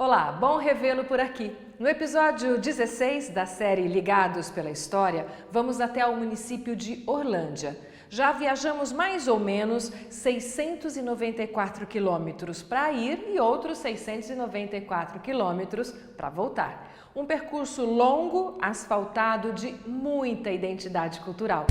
Olá, bom revê-lo por aqui. No episódio 16 da série Ligados pela História, vamos até o município de Orlândia. Já viajamos mais ou menos 694 quilômetros para ir e outros 694 quilômetros para voltar. Um percurso longo, asfaltado, de muita identidade cultural.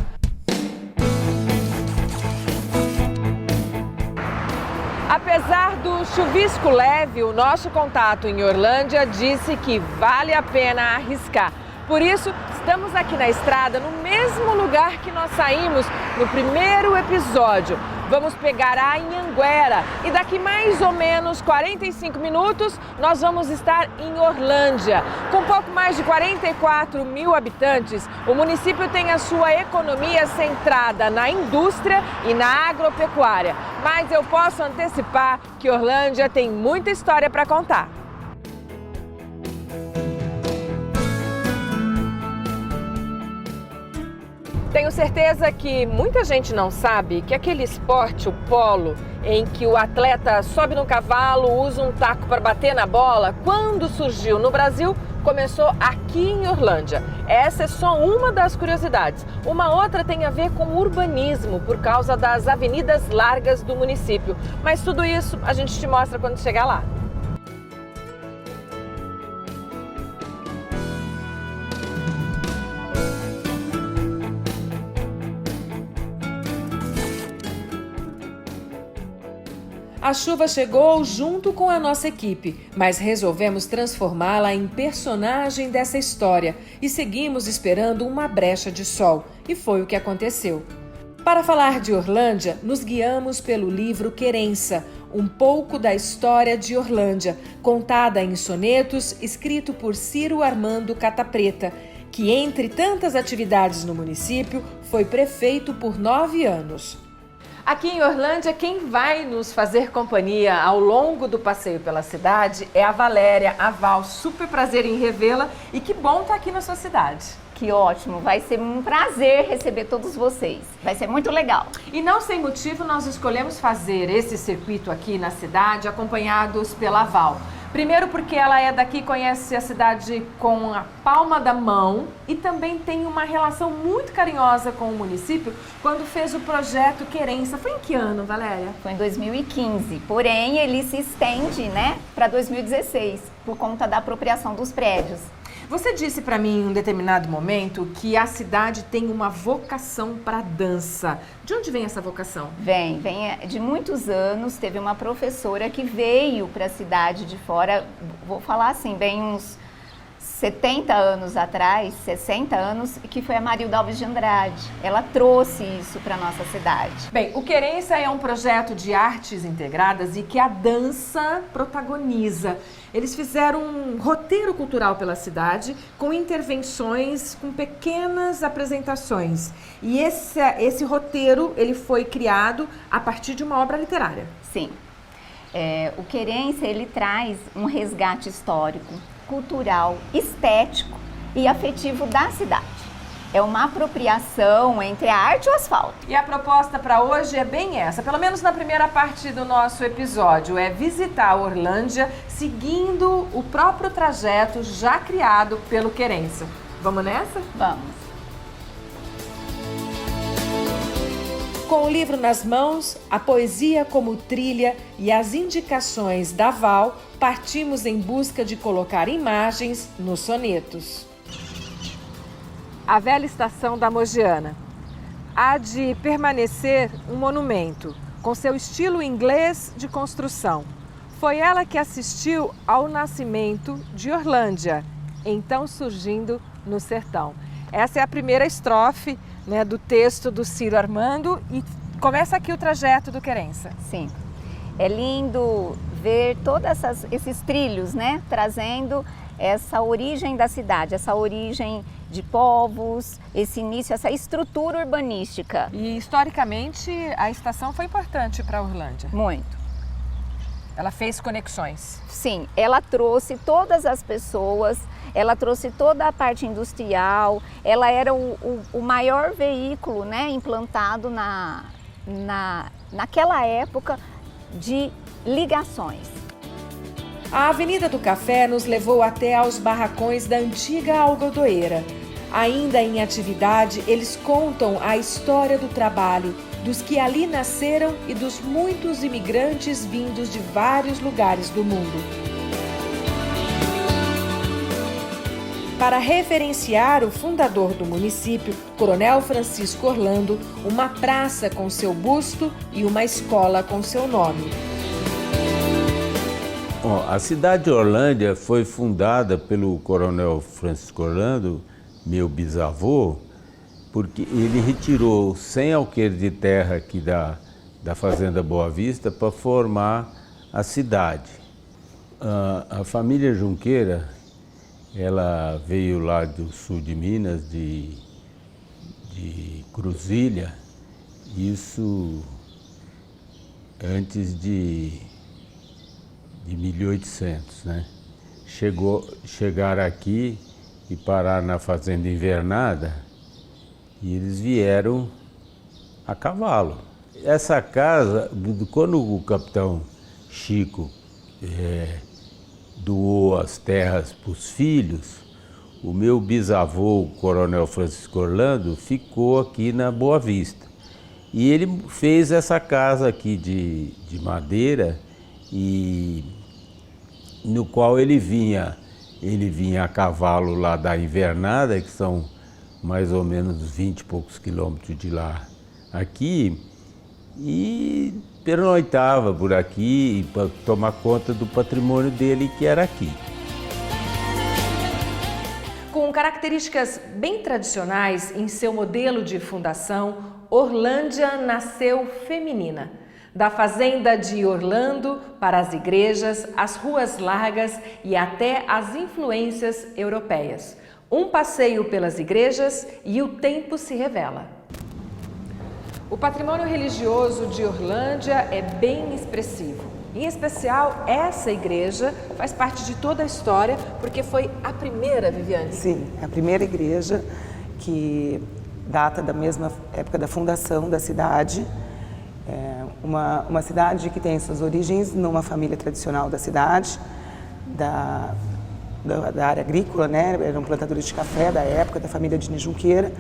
Apesar do chuvisco leve, o nosso contato em Orlândia disse que vale a pena arriscar. Por isso, estamos aqui na estrada, no mesmo lugar que nós saímos no primeiro episódio. Vamos pegar a Anhanguera e daqui mais ou menos 45 minutos nós vamos estar em Orlândia. Com pouco mais de 44 mil habitantes, o município tem a sua economia centrada na indústria e na agropecuária. Mas eu posso antecipar que Orlândia tem muita história para contar. Tenho certeza que muita gente não sabe que aquele esporte, o polo, em que o atleta sobe no cavalo, usa um taco para bater na bola, quando surgiu no Brasil, começou aqui em Orlândia. Essa é só uma das curiosidades. Uma outra tem a ver com urbanismo, por causa das avenidas largas do município. Mas tudo isso a gente te mostra quando chegar lá. A chuva chegou junto com a nossa equipe, mas resolvemos transformá-la em personagem dessa história e seguimos esperando uma brecha de sol, e foi o que aconteceu. Para falar de Orlândia, nos guiamos pelo livro Querença, um pouco da história de Orlândia, contada em sonetos, escrito por Ciro Armando Catapreta, que entre tantas atividades no município, foi prefeito por 9 anos. Aqui em Orlândia, quem vai nos fazer companhia ao longo do passeio pela cidade é a Valéria. A Val, super prazer em revê-la e que bom estar aqui na sua cidade. Que ótimo, vai ser um prazer receber todos vocês, vai ser muito legal. E não sem motivo nós escolhemos fazer esse circuito aqui na cidade acompanhados pela Val. Primeiro porque ela é daqui, conhece a cidade com a palma da mão e também tem uma relação muito carinhosa com o município quando fez o projeto Querença. Foi em que ano, Valéria? Foi em 2015, porém ele se estende, para 2016 por conta da apropriação dos prédios. Você disse para mim em um determinado momento que a cidade tem uma vocação para dança. De onde vem essa vocação? Vem de muitos anos. Teve uma professora que veio para a cidade de fora, vou falar assim, bem uns 70 anos atrás, 60 anos, que foi a Marilda Alves de Andrade. Ela trouxe isso para a nossa cidade. Bem, o Querença é um projeto de artes integradas e que a dança protagoniza. Eles fizeram um roteiro cultural pela cidade com intervenções, com pequenas apresentações. E esse roteiro ele foi criado a partir de uma obra literária. Sim. O Querença ele traz um resgate histórico, cultural, estético e afetivo da cidade. É uma apropriação entre a arte e o asfalto. E a proposta para hoje é bem essa, pelo menos na primeira parte do nosso episódio, é visitar Orlândia seguindo o próprio trajeto já criado pelo Querença. Vamos nessa? Vamos! Com o livro nas mãos, a poesia como trilha e as indicações da Val, partimos em busca de colocar imagens nos sonetos. A velha estação da Mogiana. Há de permanecer um monumento, com seu estilo inglês de construção. Foi ela que assistiu ao nascimento de Orlândia, então surgindo no sertão. Essa é a primeira estrofe, do texto do Ciro Armando e começa aqui o trajeto do Querença. Sim, é lindo ver todos esses trilhos, trazendo essa origem da cidade, essa origem de povos, esse início, essa estrutura urbanística. E historicamente a estação foi importante para Orlândia? Muito. Ela fez conexões? Sim, ela trouxe todas as pessoas, ela trouxe toda a parte industrial, ela era o maior veículo implantado naquela época de ligações. A Avenida do Café nos levou até aos barracões da antiga algodoeira. Ainda em atividade, eles contam a história do trabalho, dos que ali nasceram e dos muitos imigrantes vindos de vários lugares do mundo. Para referenciar o fundador do município, Coronel Francisco Orlando, uma praça com seu busto e uma escola com seu nome. A cidade de Orlândia foi fundada pelo Coronel Francisco Orlando, meu bisavô, porque ele retirou 100 alqueires de terra aqui da Fazenda Boa Vista para formar a cidade. A família Junqueira, ela veio lá do sul de Minas, de Cruzília, isso antes de 1800, né? Chegaram aqui e pararam na Fazenda Invernada e eles vieram a cavalo. Essa casa, quando o capitão Chico doou as terras para os filhos, o meu bisavô, o Coronel Francisco Orlando, ficou aqui na Boa Vista. E ele fez essa casa aqui de madeira, e no qual ele vinha a cavalo lá da Invernada, que são mais ou menos 20 e poucos quilômetros de lá aqui, e pernoitava por aqui para tomar conta do patrimônio dele, que era aqui. Com características bem tradicionais em seu modelo de fundação, Orlândia nasceu feminina. Da fazenda de Orlando para as igrejas, as ruas largas e até as influências europeias. Um passeio pelas igrejas e o tempo se revela. O patrimônio religioso de Orlândia é bem expressivo. Em especial, essa igreja faz parte de toda a história, porque foi a primeira, Viviane. Sim, a primeira igreja, que data da mesma época da fundação da cidade. É uma cidade que tem suas origens numa família tradicional da cidade, da área agrícola, né? Eram plantadores de café da época, da família de Junqueira.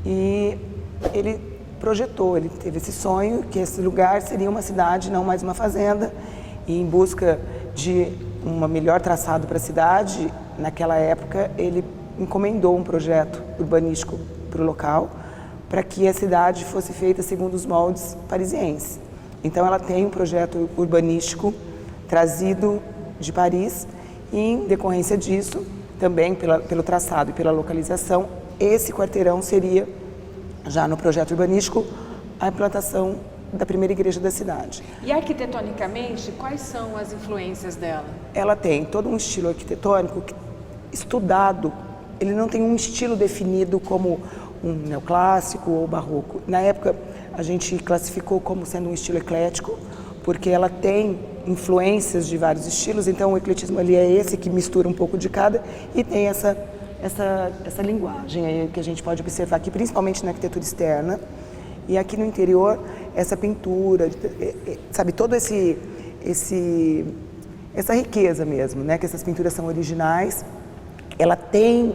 E ele projetou, ele teve esse sonho que esse lugar seria uma cidade, não mais uma fazenda, e em busca de um melhor traçado para a cidade, naquela época ele encomendou um projeto urbanístico para o local, para que a cidade fosse feita segundo os moldes parisienses. Então ela tem um projeto urbanístico trazido de Paris e, em decorrência disso, também pelo traçado e pela localização, esse quarteirão seria, já no projeto urbanístico, a implantação da primeira igreja da cidade. E arquitetonicamente, quais são as influências dela? Ela tem todo um estilo arquitetônico estudado, ele não tem um estilo definido como um neoclássico ou barroco. Na época, a gente classificou como sendo um estilo eclético, porque ela tem influências de vários estilos, então o ecletismo ali é esse que mistura um pouco de cada e tem essa linguagem aí que a gente pode observar aqui, principalmente na arquitetura externa. E aqui no interior, essa pintura, sabe, todo essa riqueza mesmo, né, que essas pinturas são originais. Ela tem,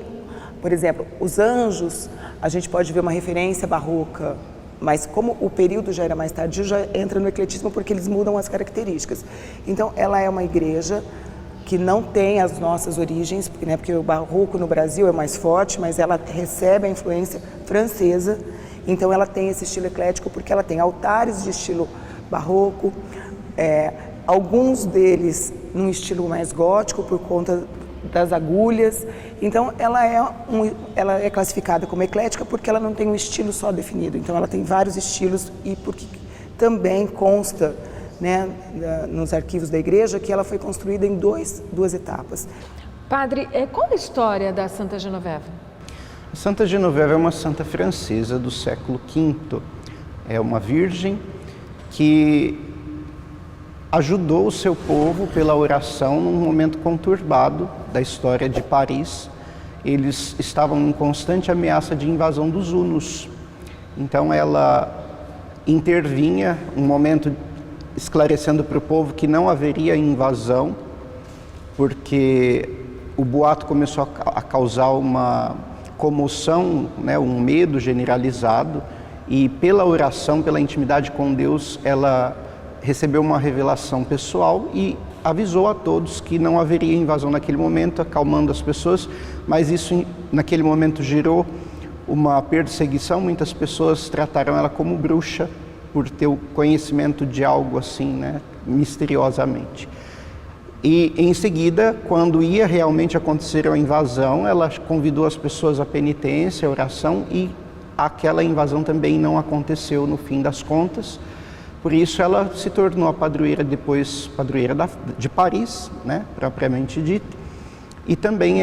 por exemplo, os anjos, a gente pode ver uma referência barroca, mas como o período já era mais tardio, já entra no ecletismo porque eles mudam as características. Então, ela é uma igreja que não tem as nossas origens, né, porque o barroco no Brasil é mais forte, mas ela recebe a influência francesa, então ela tem esse estilo eclético porque ela tem altares de estilo barroco, alguns deles num estilo mais gótico por conta das agulhas. Então ela é classificada como eclética porque ela não tem um estilo só definido, então ela tem vários estilos e porque também consta, né, nos arquivos da igreja que ela foi construída em duas etapas. Padre, qual a história da Santa Genoveva? Santa Genoveva é uma santa francesa do século V. É uma virgem que ajudou o seu povo pela oração num momento conturbado da história de Paris. Eles estavam em constante ameaça de invasão dos hunos. Então ela intervinha, um momento esclarecendo para o povo que não haveria invasão, porque o boato começou a causar uma comoção, né, um medo generalizado, e pela oração, pela intimidade com Deus, ela recebeu uma revelação pessoal e avisou a todos que não haveria invasão naquele momento, acalmando as pessoas, mas isso naquele momento gerou uma perseguição. Muitas pessoas trataram ela como bruxa por ter o conhecimento de algo assim, né, misteriosamente. E em seguida, quando ia realmente acontecer a invasão, ela convidou as pessoas à penitência, à oração, e aquela invasão também não aconteceu no fim das contas. Por isso ela se tornou a padroeira, depois padroeira de Paris, né, propriamente dita. E também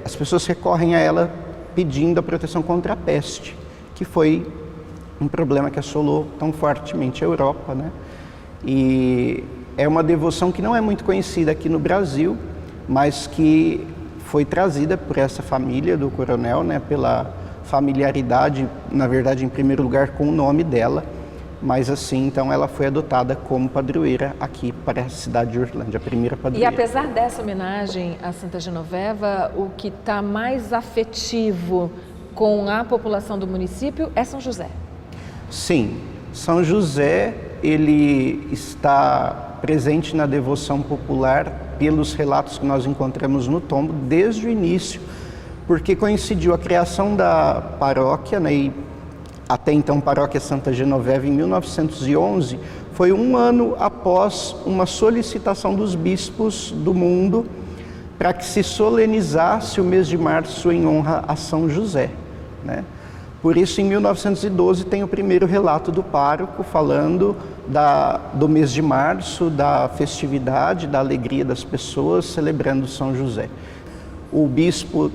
as pessoas recorrem a ela pedindo a proteção contra a peste, que foi um problema que assolou tão fortemente a Europa, né? E é uma devoção que não é muito conhecida aqui no Brasil, mas que foi trazida por essa família do coronel, né, pela familiaridade, na verdade, em primeiro lugar, com o nome dela, mas assim, então, ela foi adotada como padroeira aqui para a cidade de Orlândia, a primeira padroeira. E apesar dessa homenagem a Santa Genoveva, o que está mais afetivo com a população do município é São José. Sim, São José, ele está presente na devoção popular pelos relatos que nós encontramos no tombo desde o início, porque coincidiu a criação da paróquia, né, e até então paróquia Santa Genoveva em 1911, foi um ano após uma solicitação dos bispos do mundo para que se solenizasse o mês de março em honra a São José, né? Por isso, em 1912, tem o primeiro relato do pároco falando do mês de março, da festividade, da alegria das pessoas celebrando São José. O bispo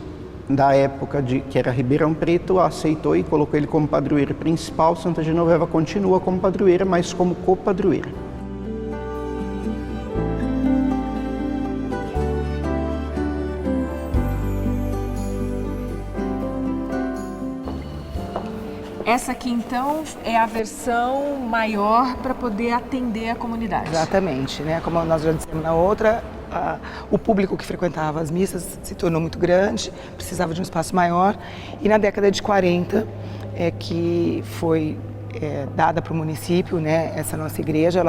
da época, que era Ribeirão Preto, aceitou e colocou ele como padroeira principal. Santa Genoveva continua como padroeira, mas como copadroeira. Essa aqui, então, é a versão maior para poder atender a comunidade. Exatamente, né? Como nós já dissemos na outra, o público que frequentava as missas se tornou muito grande, precisava de um espaço maior, e na década de 40 é que foi dada para o município, né? Essa nossa igreja,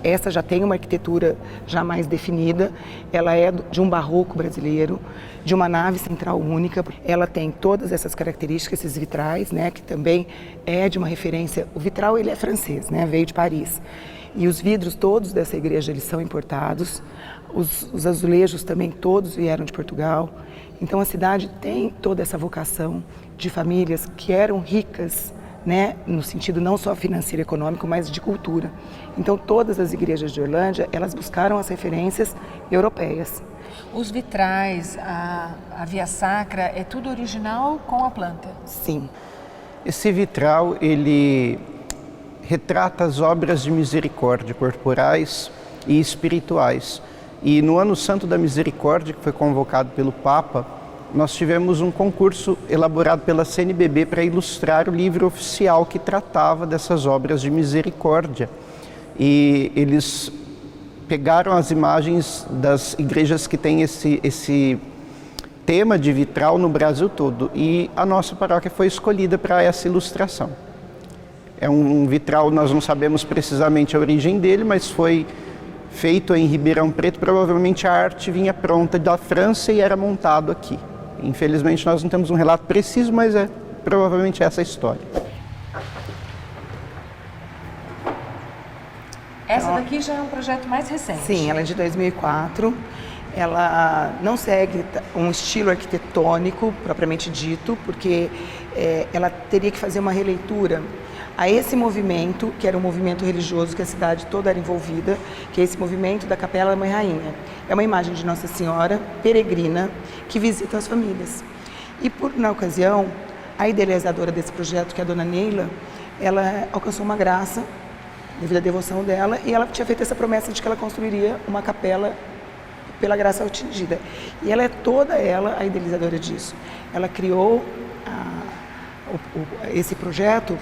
essa já tem uma arquitetura já mais definida, ela é de um barroco brasileiro, de uma nave central única, ela tem todas essas características, esses vitrais, né? Que também é de uma referência, o vitral ele é francês, né? Veio de Paris, e os vidros todos dessa igreja eles são importados, os azulejos também todos vieram de Portugal, então a cidade tem toda essa vocação de famílias que eram ricas, né, no sentido não só financeiro e econômico, mas de cultura. Então todas as igrejas de Orlândia, elas buscaram as referências europeias. Os vitrais, a via sacra, é tudo original com a planta? Sim. Esse vitral, ele retrata as obras de misericórdia corporais e espirituais. E no Ano Santo da Misericórdia, que foi convocado pelo Papa, nós tivemos um concurso elaborado pela CNBB para ilustrar o livro oficial que tratava dessas obras de misericórdia. E eles pegaram as imagens das igrejas que têm esse tema de vitral no Brasil todo. E a nossa paróquia foi escolhida para essa ilustração. É um vitral, nós não sabemos precisamente a origem dele, mas foi feito em Ribeirão Preto. Provavelmente a arte vinha pronta da França e era montado aqui. Infelizmente nós não temos um relato preciso, mas é provavelmente essa a história. Essa daqui já é um projeto mais recente. Sim, ela é de 2004. Ela não segue um estilo arquitetônico propriamente dito, porque ela teria que fazer uma releitura a esse movimento, que era um movimento religioso que a cidade toda era envolvida, que é esse movimento da Capela da Mãe Rainha. É uma imagem de Nossa Senhora peregrina que visita as famílias. E na ocasião, a idealizadora desse projeto, que é a dona Neila, ela alcançou uma graça devido à devoção dela, e ela tinha feito essa promessa de que ela construiria uma capela pela graça atingida. E ela é toda ela a idealizadora disso. Ela criou esse projeto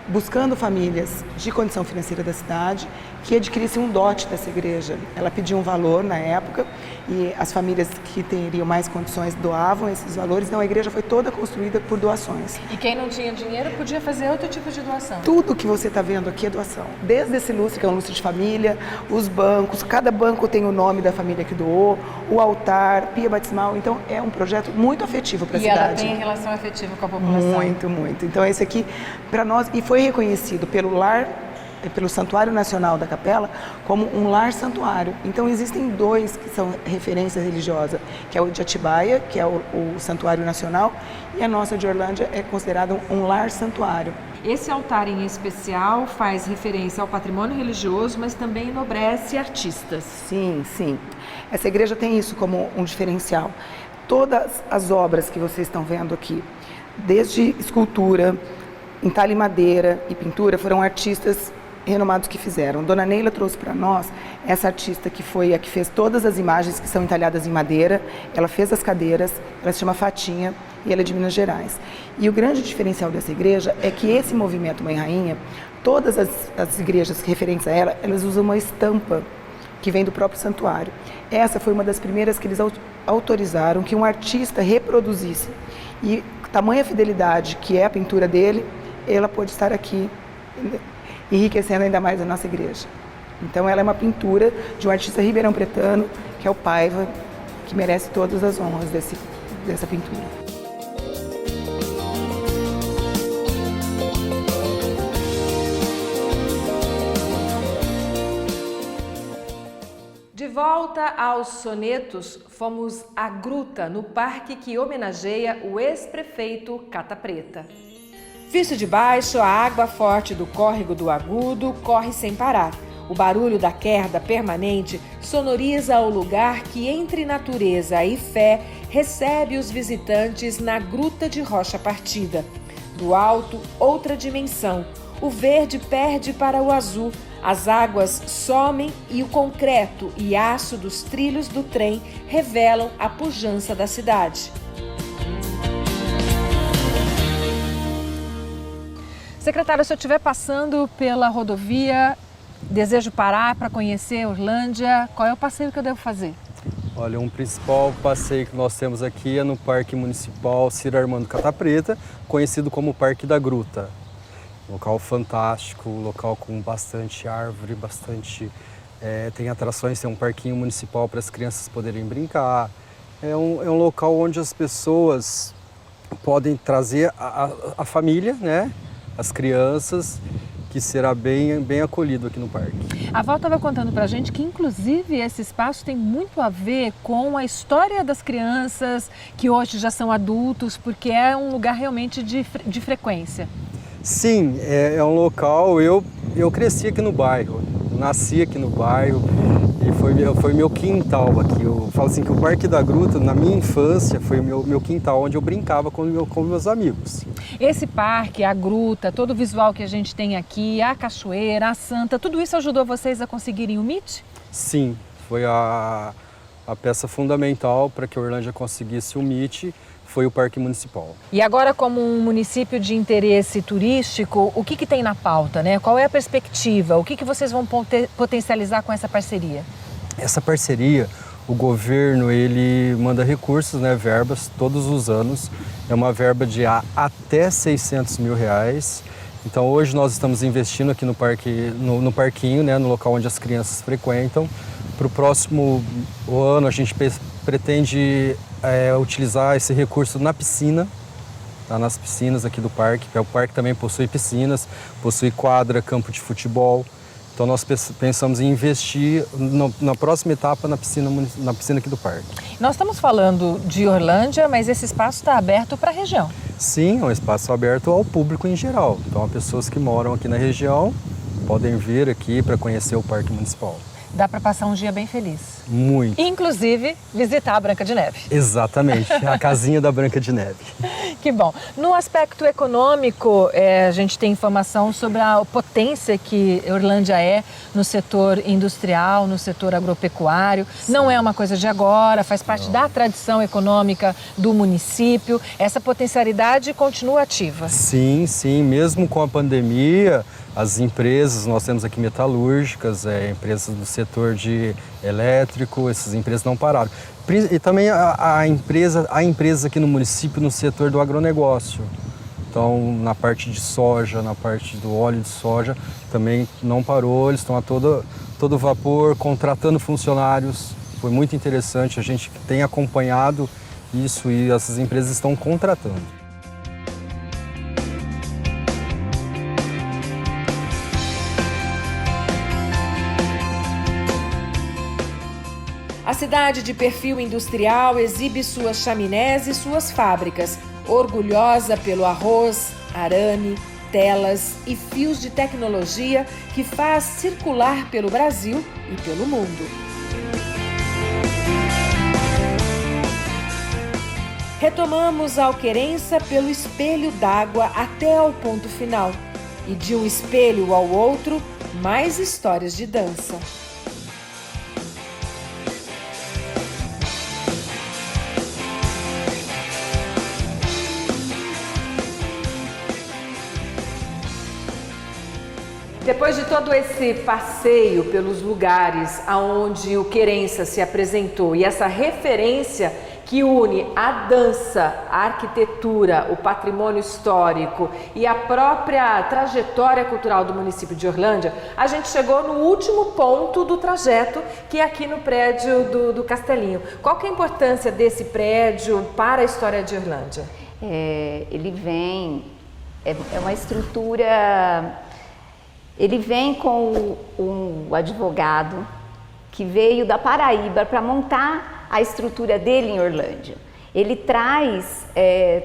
buscando famílias de condição financeira da cidade que adquirissem um dote dessa igreja. Ela pediu um valor na época e as famílias que teriam mais condições doavam esses valores. Então a igreja foi toda construída por doações. E quem não tinha dinheiro podia fazer outro tipo de doação? Tudo que você está vendo aqui é doação. Desde esse lustre, que é um lustre de família, os bancos, cada banco tem o nome da família que doou, o altar, pia batismal. Então é um projeto muito afetivo para a cidade. E ela tem relação afetiva com a população? Muito, muito. Então esse aqui, para nós, e foi reconhecido pelo Santuário Nacional da Capela como um lar santuário. Então existem dois que são referências religiosas, que é o de Atibaia, que é o Santuário Nacional, e a nossa de Orlândia é considerada um lar santuário. Esse altar em especial faz referência ao patrimônio religioso, mas também enobrece artistas. Sim, sim. Essa igreja tem isso como um diferencial. Todas as obras que vocês estão vendo aqui, desde escultura, entalhe em madeira e pintura, foram artistas renomados que fizeram. Dona Neila trouxe para nós essa artista que foi a que fez todas as imagens que são entalhadas em madeira. Ela fez as cadeiras, ela se chama Fatinha e ela é de Minas Gerais. E o grande diferencial dessa igreja é que esse movimento Mãe Rainha, todas as igrejas referentes a ela, elas usam uma estampa que vem do próprio santuário. Essa foi uma das primeiras que eles autorizaram que um artista reproduzisse. E tamanha fidelidade que é a pintura dele, ela pôde estar aqui enriquecendo ainda mais a nossa igreja. Então ela é uma pintura de um artista ribeirão-pretano, que é o Paiva, que merece todas as honras dessa pintura. De volta aos sonetos, fomos à Gruta, no parque que homenageia o ex-prefeito Cata Preta. Visto de baixo, a água forte do córrego do Agudo corre sem parar. O barulho da querda permanente sonoriza o lugar que, entre natureza e fé, recebe os visitantes na Gruta de Rocha Partida. Do alto, outra dimensão. O verde perde para o azul. As águas somem e o concreto e aço dos trilhos do trem revelam a pujança da cidade. Secretário, se eu estiver passando pela rodovia, desejo parar para conhecer Orlândia, qual é o passeio que eu devo fazer? Olha, um principal passeio que nós temos aqui é no Parque Municipal Ciro Armando Cata Preta, conhecido como Parque da Gruta. Local fantástico, local com bastante árvore, tem atrações, tem um parquinho municipal para as crianças poderem brincar. É um local onde as pessoas podem trazer a família, né? As crianças, que será bem acolhido aqui no parque. A Val estava contando para a gente que, inclusive, esse espaço tem muito a ver com a história das crianças que hoje já são adultos, porque é um lugar realmente de frequência. Sim, é um local, eu cresci aqui no bairro, nasci aqui no bairro e foi meu quintal aqui. Eu falo assim que o Parque da Gruta, na minha infância, foi meu quintal onde eu brincava com meus amigos. Esse parque, a gruta, todo o visual que a gente tem aqui, a cachoeira, a santa, tudo isso ajudou vocês a conseguirem o MIT? Sim, foi a peça fundamental para que a Orlândia conseguisse o MIT. Foi o Parque Municipal. E agora, como um município de interesse turístico, o que tem na pauta, né? Qual é a perspectiva? O que vocês vão potencializar com essa parceria? Essa parceria, o governo, ele manda recursos, né, verbas, todos os anos. É uma verba de até R$600 mil. Então, hoje nós estamos investindo aqui no parquinho, né, no local onde as crianças frequentam. Para o próximo ano, a gente pretende utilizar esse recurso na piscina, tá? Nas piscinas aqui do parque. O parque também possui piscinas, possui quadra, campo de futebol. Então nós pensamos em investir na próxima etapa na piscina aqui do parque. Nós estamos falando de Orlândia, mas esse espaço está aberto para a região. Sim, é um espaço aberto ao público em geral. Então as pessoas que moram aqui na região podem vir aqui para conhecer o Parque Municipal. dá para passar um dia bem feliz. Muito. Inclusive, visitar a Branca de Neve. Exatamente, a casinha da Branca de Neve. Que bom. No aspecto econômico, a gente tem informação sobre a potência que Orlândia é no setor industrial, no setor agropecuário. Sim. Não é uma coisa de agora, faz parte da tradição econômica do município. Essa potencialidade continua ativa. Sim, sim. Mesmo com a pandemia, as empresas, nós temos aqui metalúrgicas, empresas do setor de elétrico, essas empresas não pararam. E também há empresas aqui no município no setor do agronegócio. Então, na parte de soja, na parte do óleo de soja, também não parou, eles estão a todo vapor, contratando funcionários. Foi muito interessante, a gente tem acompanhado isso e essas empresas estão contratando. A cidade de perfil industrial exibe suas chaminés e suas fábricas, orgulhosa pelo arroz, arame, telas e fios de tecnologia que faz circular pelo Brasil e pelo mundo. Retomamos a Alquerença pelo espelho d'água até ao ponto final. E de um espelho ao outro, mais histórias de dança. Depois de todo esse passeio pelos lugares aonde o Querença se apresentou e essa referência que une a dança, a arquitetura, o patrimônio histórico e a própria trajetória cultural do município de Orlândia, a gente chegou no último ponto do trajeto, que é aqui no prédio do Castelinho. Qual que é a importância desse prédio para a história de Orlândia? Ele vem, é uma estrutura... Ele vem com um advogado que veio da Paraíba para montar a estrutura dele em Orlândia. Ele traz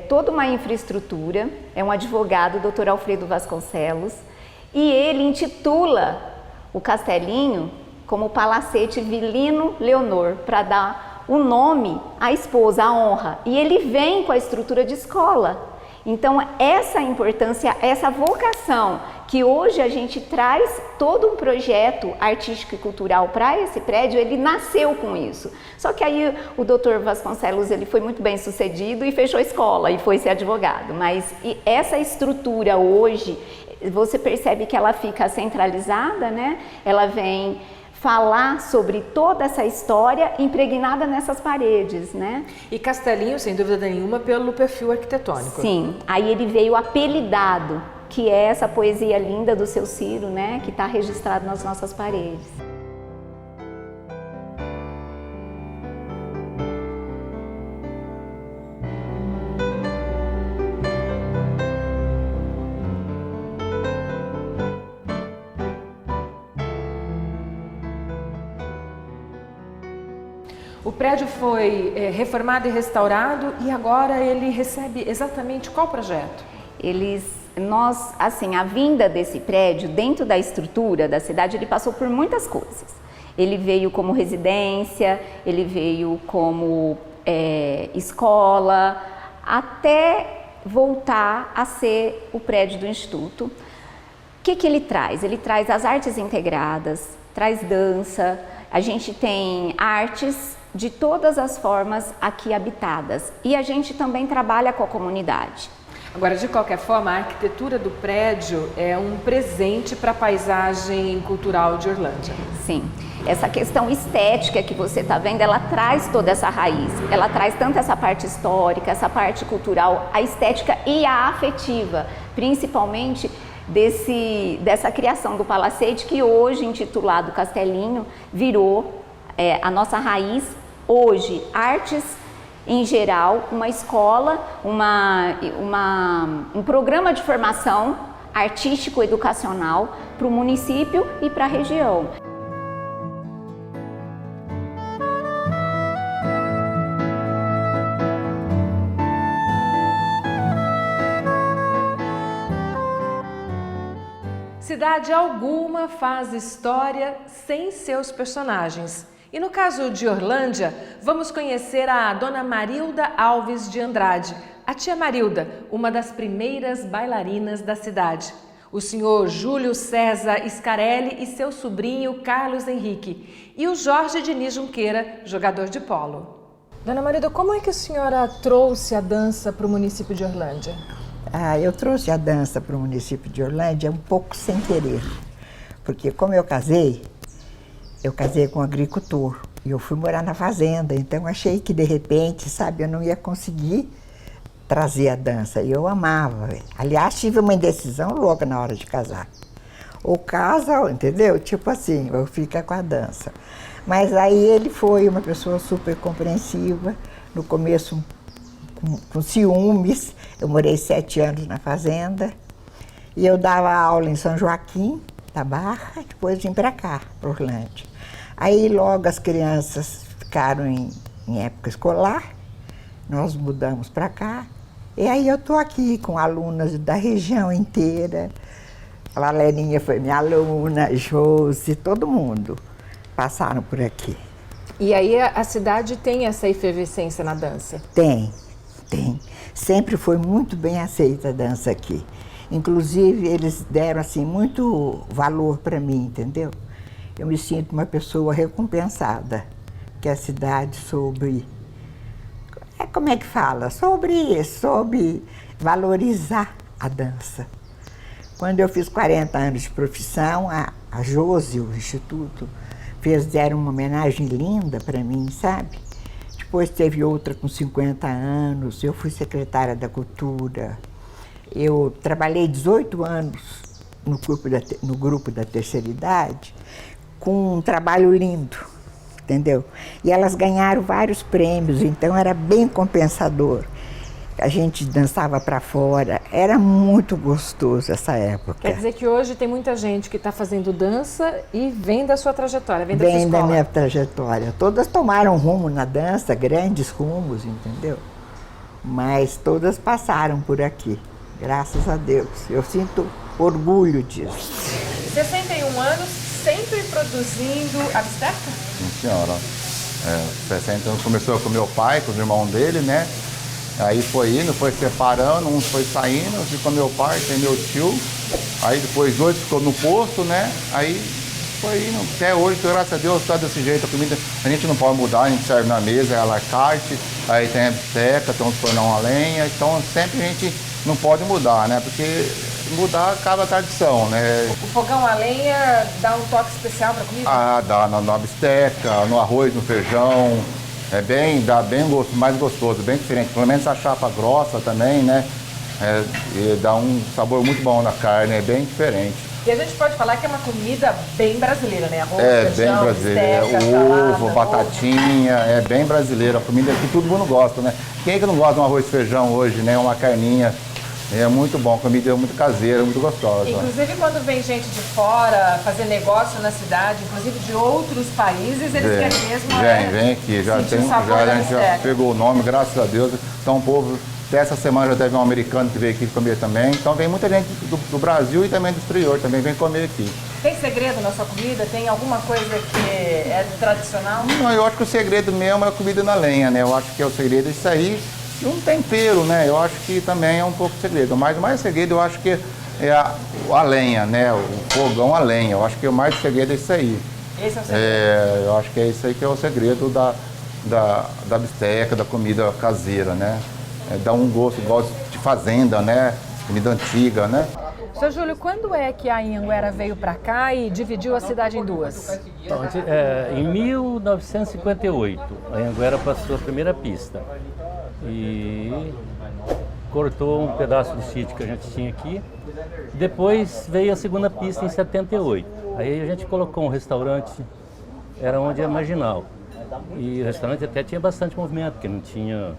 toda uma infraestrutura, é um advogado, Dr. Alfredo Vasconcelos, e ele intitula o Castelinho como Palacete Vilino Leonor, para dar o nome à esposa, a honra. E ele vem com a estrutura de escola. Então, essa importância, essa vocação que hoje a gente traz todo um projeto artístico e cultural para esse prédio, ele nasceu com isso. Só que aí o Dr. Vasconcelos, ele foi muito bem sucedido e fechou a escola e foi ser advogado. Mas essa estrutura hoje, você percebe que ela fica centralizada, né? Ela vem falar sobre toda essa história impregnada nessas paredes, né? E Castelinho, sem dúvida nenhuma, pelo perfil arquitetônico. Sim, aí ele veio apelidado, que é essa poesia linda do Seu Ciro, né? Que está registrado nas nossas paredes. O prédio foi reformado e restaurado e agora ele recebe exatamente qual projeto? A vinda desse prédio dentro da estrutura da cidade, ele passou por muitas coisas. Ele veio como residência, ele veio como escola, até voltar a ser o prédio do Instituto. O que ele traz? Ele traz as artes integradas, traz dança, a gente tem artes de todas as formas aqui habitadas e a gente também trabalha com a comunidade. Agora, de qualquer forma, a arquitetura do prédio é um presente para a paisagem cultural de Orlândia. Sim, essa questão estética que você está vendo, ela traz toda essa raiz, ela traz tanto essa parte histórica, essa parte cultural, a estética e a afetiva, principalmente dessa criação do palacete que hoje, intitulado Castelinho, virou a nossa raiz. Hoje, artes em geral, uma escola, um programa de formação artístico-educacional para o município e para a região. Cidade alguma faz história sem seus personagens. E no caso de Orlândia, vamos conhecer a Dona Marilda Alves de Andrade, a tia Marilda, uma das primeiras bailarinas da cidade. O senhor Júlio César Scarelli e seu sobrinho Carlos Henrique. E o Jorge Diniz Junqueira, jogador de polo. Dona Marilda, como é que a senhora trouxe a dança para o município de Orlândia? Eu trouxe a dança para o município de Orlândia um pouco sem querer. Porque como eu casei com um agricultor e eu fui morar na fazenda, então achei que de repente, sabe, eu não ia conseguir trazer a dança. E eu amava. Aliás, tive uma indecisão louca na hora de casar. Ou casa, entendeu? Tipo assim, eu fico com a dança. Mas aí ele foi uma pessoa super compreensiva, no começo com ciúmes. Eu morei 7 anos na fazenda e eu dava aula em São Joaquim da Barra, depois vim para cá, para Orlândia. Aí logo as crianças ficaram em época escolar, nós mudamos para cá e aí eu estou aqui com alunas da região inteira. A Valerinha foi minha aluna, Josi, todo mundo passaram por aqui. E aí a cidade tem essa efervescência na dança? Tem. Sempre foi muito bem aceita a dança aqui. Inclusive, eles deram assim muito valor para mim, entendeu? Eu me sinto uma pessoa recompensada, que a cidade soube... como é que fala? Soube valorizar a dança. Quando eu fiz 40 anos de profissão, a Josi, o Instituto, deram uma homenagem linda para mim, sabe? Depois teve outra com 50 anos, eu fui secretária da Cultura. Eu trabalhei 18 anos no grupo da terceira idade, com um trabalho lindo, entendeu? E elas ganharam vários prêmios, então era bem compensador. A gente dançava para fora, era muito gostoso essa época. Quer dizer que hoje tem muita gente que está fazendo dança e vem da sua trajetória, vem da sua Vem escola. da minha trajetória. Todas tomaram rumo na dança, grandes rumos, entendeu? Mas todas passaram por aqui, graças a Deus. Eu sinto orgulho disso. 61 anos, sempre produzindo abstrato? Sim, senhora. 60 anos começou com meu pai, com os irmãos dele, né? Aí foi indo, foi separando, um foi saindo, ficou meu pai, tem meu tio. Aí depois 2 ficou no posto, né? Aí foi indo. Até hoje, graças a Deus, tá desse jeito. A comida a gente não pode mudar, a gente serve na mesa, é à la carte. Aí tem a bisteca, tem um fornão a lenha. Então sempre a gente não pode mudar, né? Porque mudar acaba a tradição, né? O fogão a lenha dá um toque especial para a comida? Dá na bisteca, no arroz, no feijão. Dá bem mais gostoso, bem diferente. Pelo menos a chapa grossa também, né? E dá um sabor muito bom na carne, é bem diferente. E a gente pode falar que é uma comida bem brasileira, né? Arroz, feijão, bem brasileira. Ovo, batatinha, é bem brasileira. A comida que todo mundo gosta, né? Quem é que não gosta de um arroz e feijão hoje, né? Uma carninha. É muito bom, comida muito caseira, muito gostosa. Inclusive quando vem gente de fora fazer negócio na cidade, inclusive de outros países, eles querem mesmo vem aqui, a gente já pegou o nome, graças a Deus. Então o povo, dessa semana já teve um americano que veio aqui comer também. Então vem muita gente do Brasil e também do exterior, também vem comer aqui. Tem segredo na sua comida? Tem alguma coisa que é tradicional? Não, eu acho que o segredo mesmo é a comida na lenha, né? Eu acho que é o segredo isso aí. E um tempero, né? Eu acho que também é um pouco segredo. Mas o mais segredo eu acho que é a lenha, né? O fogão a lenha. Eu acho que o mais segredo é isso aí. Esse é o segredo? Eu acho que é isso aí que é o segredo da bisteca, da comida caseira, né? Dá um gosto de fazenda, né? Comida antiga, né? Seu Júlio, quando é que a Anhanguera veio para cá e dividiu a cidade em duas? Então, em 1958, a Anhanguera passou a primeira pista e cortou um pedaço do sítio que a gente tinha aqui. Depois veio a segunda pista em 78. Aí a gente colocou um restaurante, era onde é marginal. E o restaurante até tinha bastante movimento, porque não tinha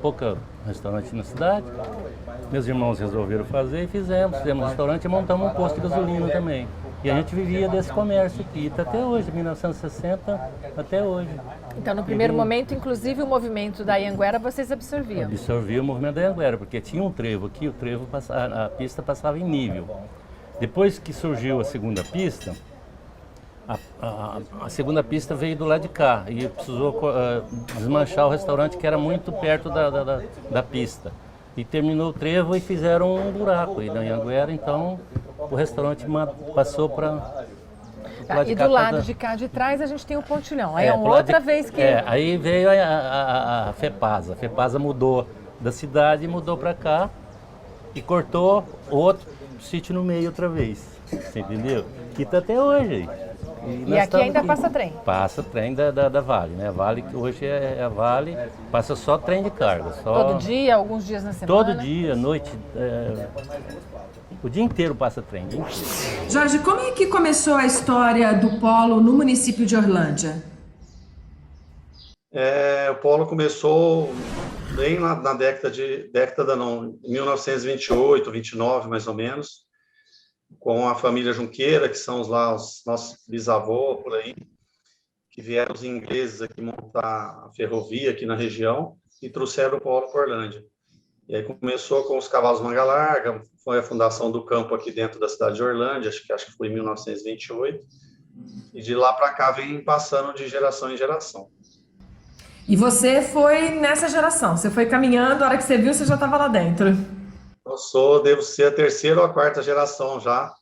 pouca restaurante na cidade. Meus irmãos resolveram fazer e fizemos um restaurante e montamos um posto de gasolina também. E a gente vivia desse comércio aqui, até hoje, de 1960 até hoje. Então, no primeiro momento, inclusive, o movimento da Anhanguera vocês absorviam? Absorvia o movimento da Anhanguera, porque tinha um trevo aqui, a pista passava em nível. Depois que surgiu a segunda pista, a segunda pista veio do lado de cá e precisou desmanchar o restaurante que era muito perto da pista. E terminou o trevo e fizeram um buraco aí na Anhanguera, então o restaurante passou para... E do lado de cá de trás a gente tem o pontilhão. Aí é uma outra vez que... aí veio a FEPASA. A FEPASA mudou da cidade e mudou para cá e cortou outro sítio no meio outra vez. Você entendeu? Que está até hoje aí. E aqui ainda passa trem? Passa trem da Vale, né? A Vale, que hoje é a Vale, passa só trem de carga. Todo dia, alguns dias na semana? Todo dia, noite, o dia inteiro passa trem, o dia inteiro. Jorge, como é que começou a história do polo no município de Orlândia? O polo começou bem na em 1928, 29 mais ou menos, com a família Junqueira, que são os nossos bisavôs por aí, que vieram os ingleses aqui montar a ferrovia aqui na região e trouxeram o polo para Orlândia. E aí começou com os cavalos manga larga, foi a fundação do campo aqui dentro da cidade de Orlândia, acho que foi em 1928, e de lá para cá vem passando de geração em geração. E você foi nessa geração, você foi caminhando, a hora que você viu, você já estava lá dentro. Devo ser a terceira ou a quarta geração já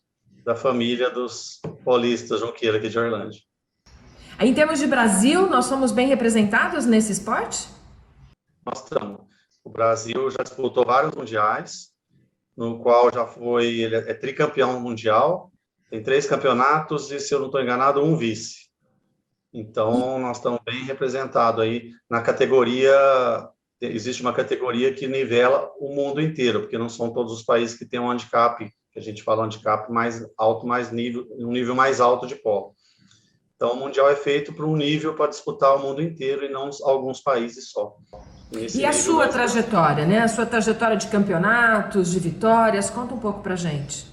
da família dos polistas Junqueira aqui de Orlândia. Em termos de Brasil, nós somos bem representados nesse esporte? Nós estamos. O Brasil já disputou vários mundiais, no qual ele é tricampeão mundial, tem 3 campeonatos e, se eu não estou enganado, 1 vice. Então, nós estamos bem representados aí na categoria. Existe uma categoria que nivela o mundo inteiro, porque não são todos os países que têm um handicap, que a gente fala handicap mais alto, um nível mais alto de polo. Então, o Mundial é feito para um nível para disputar o mundo inteiro e não alguns países só. E a sua trajetória, né? A sua trajetória de campeonatos, de vitórias, conta um pouco para a gente.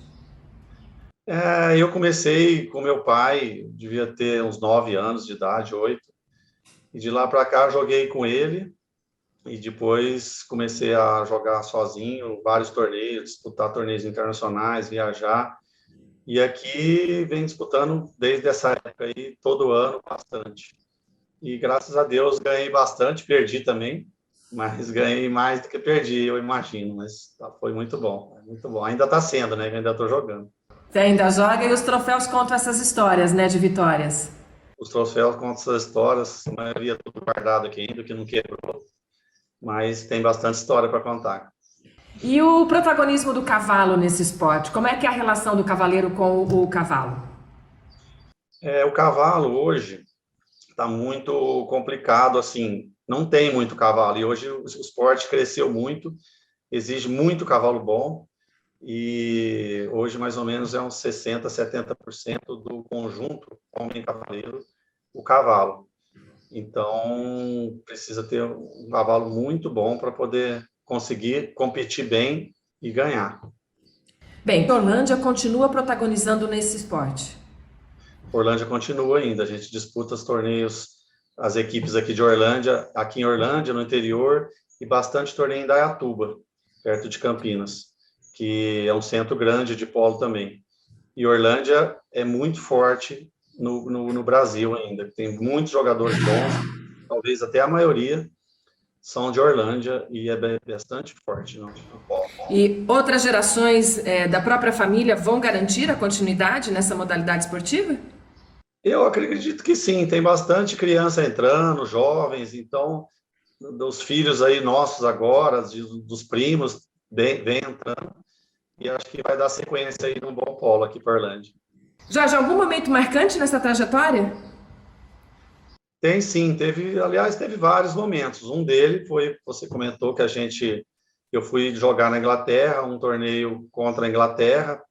Eu comecei com meu pai, devia ter uns 9 anos de idade, 8, e de lá para cá joguei com ele, e depois comecei a jogar sozinho, vários torneios, disputar torneios internacionais, viajar, e aqui vem disputando desde essa época aí, todo ano, bastante. E graças a Deus ganhei bastante, perdi também, mas ganhei mais do que perdi, eu imagino, mas foi muito bom, muito bom. Ainda está sendo, né? Ainda estou jogando. Você ainda joga e os troféus contam essas histórias, né, de vitórias? Os troféus contam essas histórias, a maioria tudo guardado aqui ainda, que não quebrou, mas tem bastante história para contar. E o protagonismo do cavalo nesse esporte? Como é que é a relação do cavaleiro com o cavalo? O cavalo hoje está muito complicado, assim, não tem muito cavalo, e hoje o esporte cresceu muito, exige muito cavalo bom, e hoje mais ou menos é uns 60%, 70% do conjunto homem-cavaleiro, o cavalo. Então, precisa ter um cavalo muito bom para poder conseguir competir bem e ganhar. Bem, Orlândia continua protagonizando nesse esporte? Orlândia continua ainda, a gente disputa os torneios, as equipes aqui de Orlândia, aqui em Orlândia, no interior, e bastante torneio em Indaiatuba, perto de Campinas, que é um centro grande de polo também. E Orlândia é muito forte no Brasil ainda, tem muitos jogadores bons, talvez até a maioria são de Orlândia, e é bastante forte no polo. E outras gerações da própria família vão garantir a continuidade nessa modalidade esportiva? Eu acredito que sim, tem bastante criança entrando, jovens, então, dos filhos aí nossos agora, dos primos, vem entrando, e acho que vai dar sequência aí num bom polo aqui para Orlândia. Jorge, algum momento marcante nessa trajetória? Tem sim, teve vários momentos. Um dele foi, você comentou que eu fui jogar na Inglaterra, um torneio contra a Inglaterra,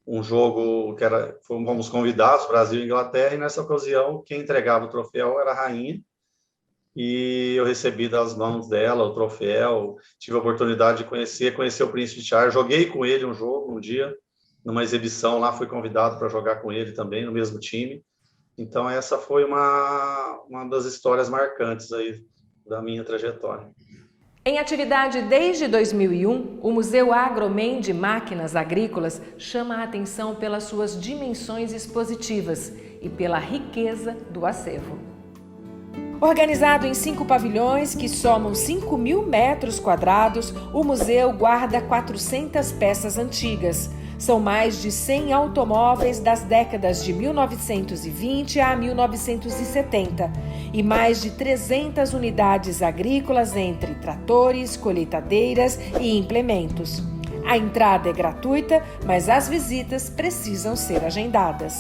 um jogo que fomos convidados, Brasil e Inglaterra, e nessa ocasião quem entregava o troféu era a rainha, e eu recebi das mãos dela o troféu, tive a oportunidade de conhecer o Príncipe Charles, joguei com ele um jogo um dia, numa exibição lá, fui convidado para jogar com ele também, no mesmo time. Então essa foi uma das histórias marcantes aí da minha trajetória. Em atividade desde 2001, o Museu Agromen de Máquinas Agrícolas chama a atenção pelas suas dimensões expositivas e pela riqueza do acervo. Organizado em 5 pavilhões que somam 5.000 metros quadrados, o museu guarda 400 peças antigas. São mais de 100 automóveis das décadas de 1920 a 1970 e mais de 300 unidades agrícolas entre tratores, colheitadeiras e implementos. A entrada é gratuita, mas as visitas precisam ser agendadas.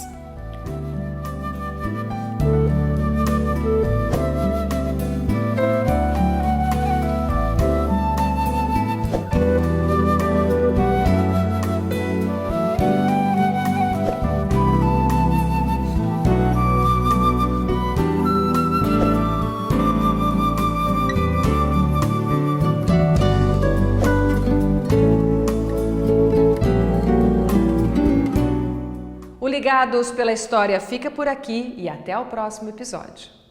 O Ligados pela História fica por aqui e até o próximo episódio.